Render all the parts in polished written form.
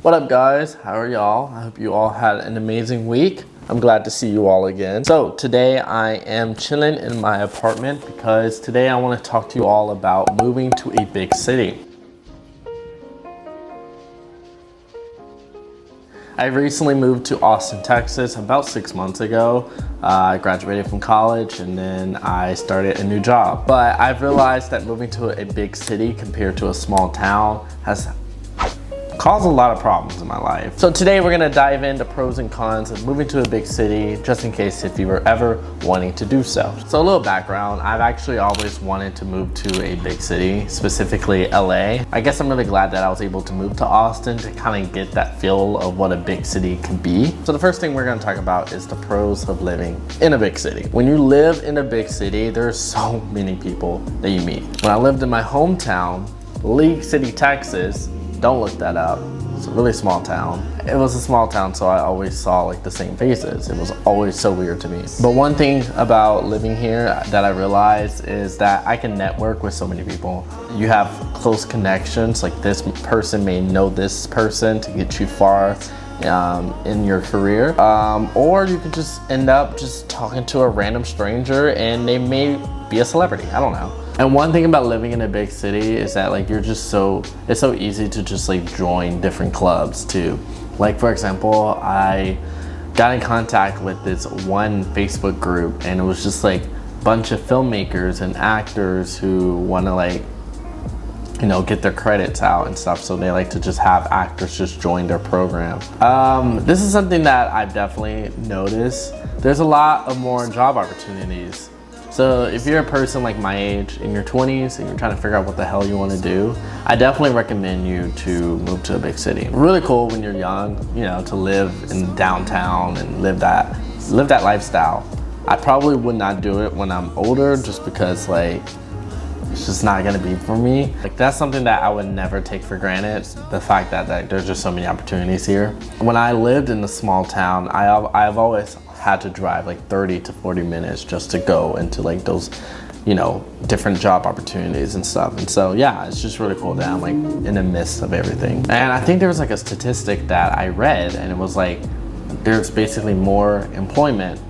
What up guys, how are y'all? I hope you all had an amazing week. I'm glad to see you all again. So today I am chilling in my apartment because today I want to talk to you all about moving to a big city. I recently moved to Austin, Texas about 6 months ago. I graduated from college and then I started a new job. But I've realized that moving to a big city compared to a small town has caused a lot of problems in my life. So today we're gonna dive into pros and cons of moving to a big city, just in case if you were ever wanting to do so. So a little background, I've actually always wanted to move to a big city, specifically LA. I guess I'm really glad that I was able to move to Austin to kind of get that feel of what a big city can be. So the first thing we're gonna talk about is the pros of living in a big city. When you live in a big city, there's so many people that you meet. When I lived in my hometown, League City, Texas, don't look that up. It's a really small town. It was a small town, so I always saw like the same faces. It was always so weird to me. But one thing about living here that I realized is that I can network with so many people. You have close connections, like this person may know this person to get you far in your career. Or you could just end up just talking to a random stranger and they may be a celebrity, I don't know. And one thing about living in a big city is that like it's so easy to just like join different clubs too. Like for example, I got in contact with this one Facebook group and it was just like a bunch of filmmakers and actors who want to like, you know, get their credits out and stuff. So they like to just have actors just join their program. This is something that I've definitely noticed. There's a lot of more job opportunities. So if you're a person like my age, in your 20s, and you're trying to figure out what the hell you want to do, I definitely recommend you to move to a big city. Really cool when you're young, you know, to live in downtown and live that lifestyle. I probably would not do it when I'm older just because like, it's just not gonna be for me. Like that's something that I would never take for granted, the fact that there's just so many opportunities here. When I lived in a small town, I've always had to drive like 30 to 40 minutes just to go into like those, you know, different job opportunities and stuff. And so yeah, it's just really cool that I'm like in the midst of everything. And I think there was like a statistic that I read and it was like, there's basically more employment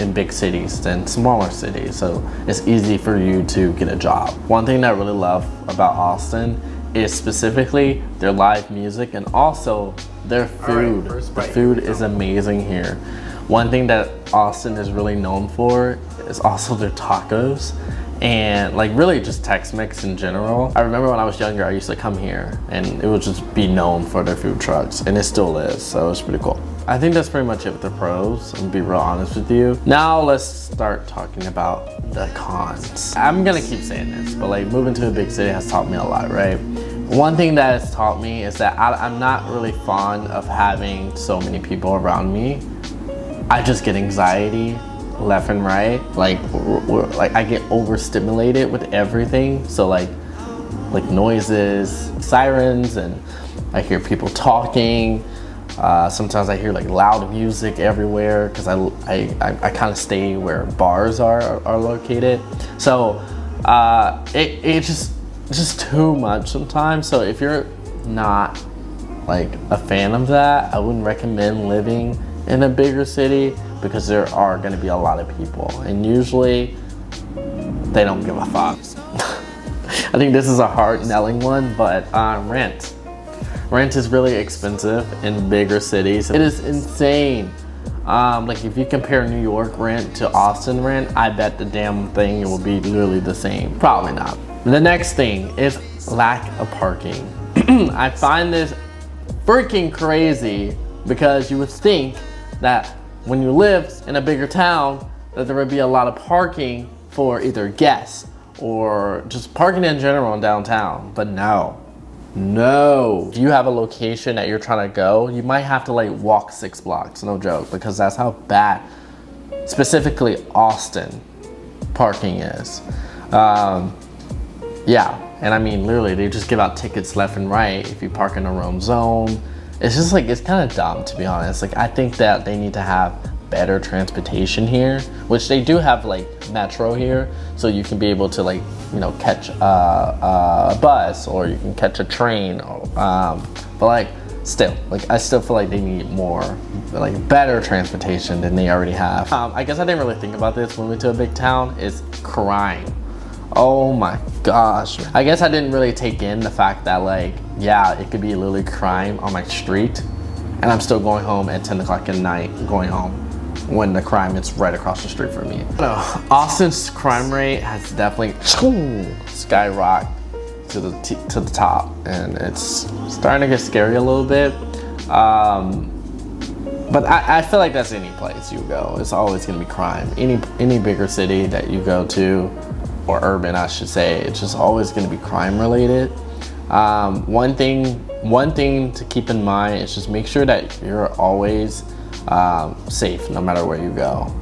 in big cities than smaller cities. So it's easy for you to get a job. One thing that I really love about Austin is specifically their live music and also their food. The food is amazing here. One thing that Austin is really known for is also their tacos and like really just Tex-Mex in general. I remember when I was younger, I used to come here and it would just be known for their food trucks and it still is, so it's pretty cool. I think that's pretty much it with the pros, I'm gonna be real honest with you. Now let's start talking about the cons. I'm gonna keep saying this, but like moving to a big city has taught me a lot, right? One thing that has taught me is that I'm not really fond of having so many people around me. I just get anxiety left and right. Like I get overstimulated with everything. So like noises, sirens, and I hear people talking. Sometimes I hear like loud music everywhere because I kind of stay where bars are located. So it's just too much sometimes. So if you're not like a fan of that, I wouldn't recommend living in a bigger city because there are going to be a lot of people and usually they don't give a fuck. I think this is a hard nailing one, but rent. Rent is really expensive in bigger cities. It is insane. Like if you compare New York rent to Austin rent, I bet the damn thing will be literally the same. Probably not. The next thing is lack of parking. I find this freaking crazy because you would think that when you live in a bigger town that there would be a lot of parking for either guests or just parking in general in downtown, but no. If you have a location that you're trying to go, you might have to like walk 6 blocks, no joke, because that's how bad specifically Austin parking is. Yeah, and I mean literally they just give out tickets left and right if you park in the wrong zone. It's just like, it's kind of dumb to be honest. Like I think that they need to have better transportation here, which they do have like metro here, so you can be able to like, you know, catch a bus or you can catch a train. But like still, like, I still feel like they need more, like, better transportation than they already have. I guess I didn't really think about this moving to a big town, is crime. Oh my gosh. I guess I didn't really take in the fact that, like, yeah, it could be literally crime on my street, and I'm still going home at 10 o'clock at night, going home when the crime is right across the street from me. No, Austin's crime rate has definitely skyrocketed to the top, and it's starting to get scary a little bit. But I feel like that's any place you go. It's always gonna be crime. Any bigger city that you go to, or urban, I should say, it's just always gonna be crime related. One thing to keep in mind is just make sure that you're always safe no matter where you go.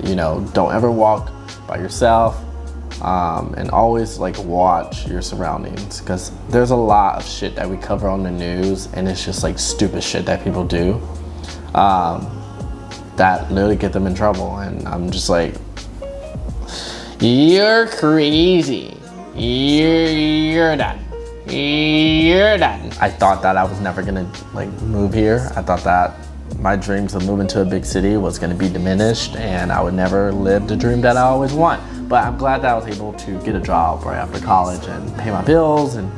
You know, don't ever walk by yourself, and always like watch your surroundings, because there's a lot of shit that we cover on the news, and it's just like stupid shit that people do that literally get them in trouble. And I'm just like, you're crazy, you're done. You're done. I thought that I was never gonna like move here. I thought that my dreams of moving to a big city was gonna be diminished, and I would never live the dream that I always want. But I'm glad that I was able to get a job right after college and pay my bills and,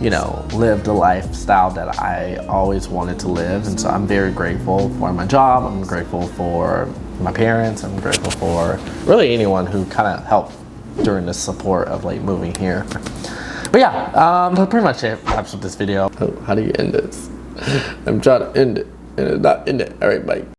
you know, live the lifestyle that I always wanted to live. And so I'm very grateful for my job. I'm grateful for my parents. I'm grateful for really anyone who kind of helped during the support of like moving here. But yeah, that's pretty much it. Wraps up this video. Oh, how do you end this? I'm trying to end it and it's not end it. All right, bye.